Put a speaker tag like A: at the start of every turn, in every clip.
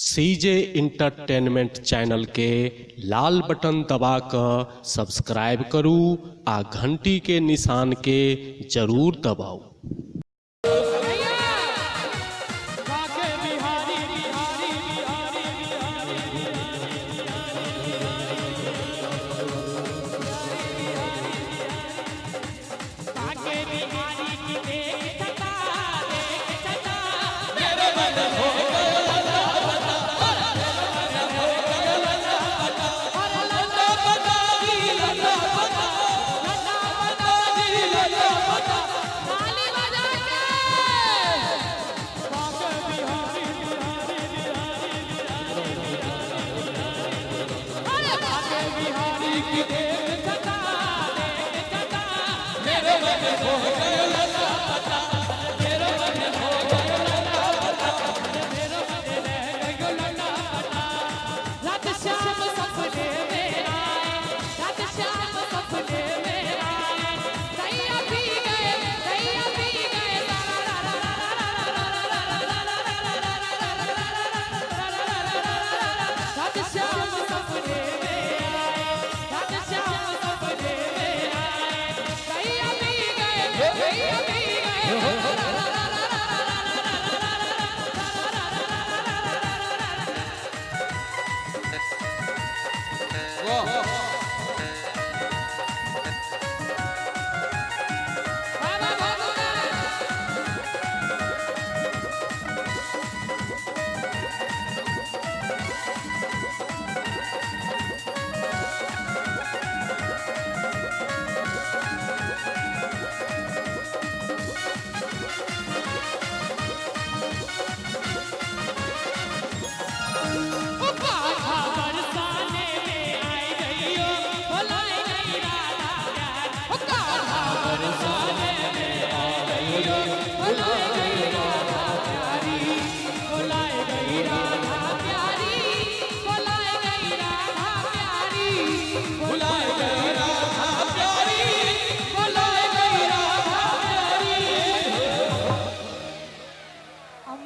A: CJ entertainment channel के लाल button दबाकर subscribe करू आ घंटी के निशान के जरूर दबाऊ।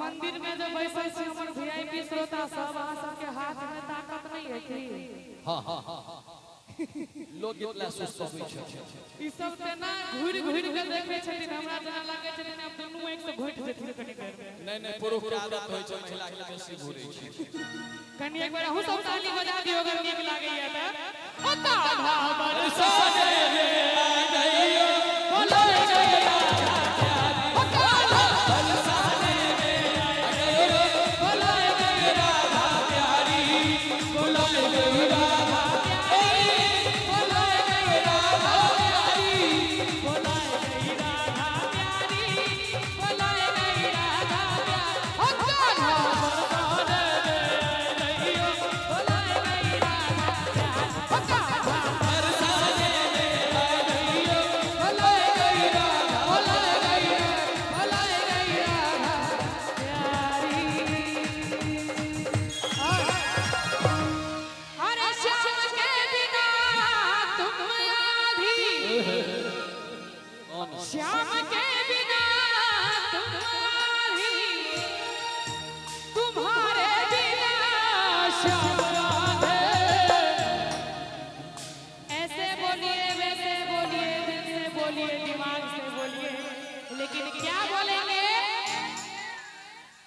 B: मंदिर में जब बैठे से हमर वीआईपी श्रोता सब आ सबके हाथ में ताकत नहीं है कि
C: हां लोग इतना सुस्त होई छै
B: ई सब तेना घुर घुर के देखे छथिन, हमरा जना लागे छथिन अब दुनू एक से घोट देथिन कनी देर में।
C: नहीं पुरुष के आदत होई छै महिला के बेसी घुरै छै।
B: कनी एक बार हम सब ताली बजा दियो अगर नीक लागैया त ओ ताधा
C: बरसाने रे गइयो
B: बोले गइया श्याम के बिना तुम्हारे बिना श्याम राधे। ऐसे बोलिए वैसे बोलिए दिल से बोलिए दिमाग से बोलिए, लेकिन क्या बोलेंगे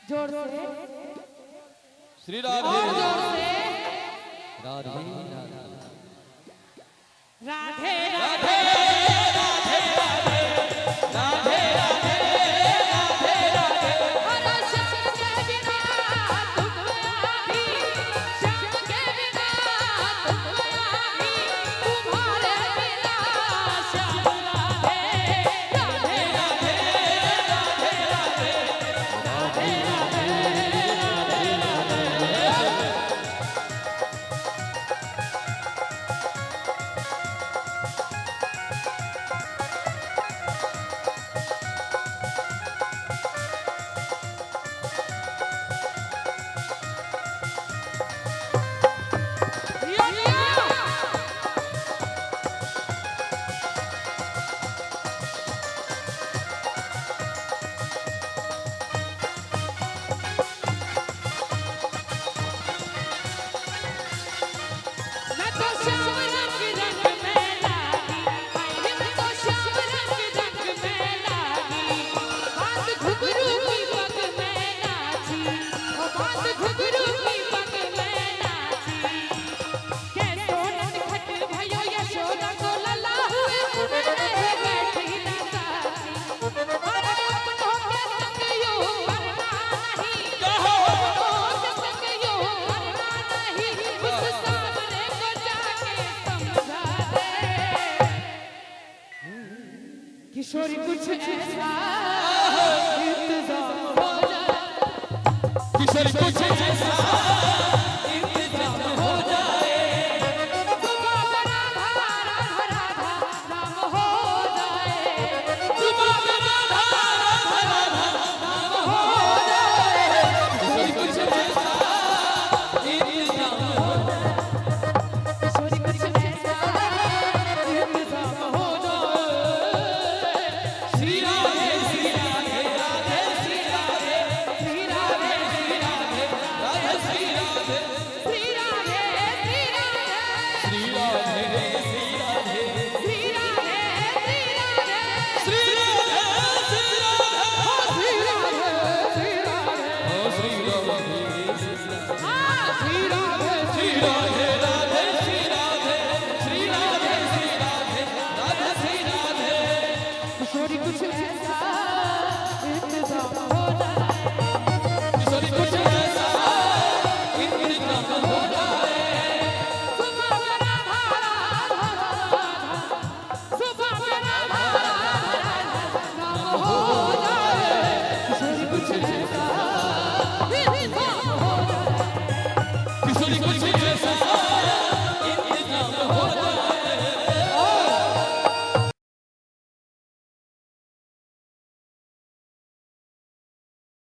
B: जोर से
C: श्री राधे
B: और जोर से
C: राधे
B: राधे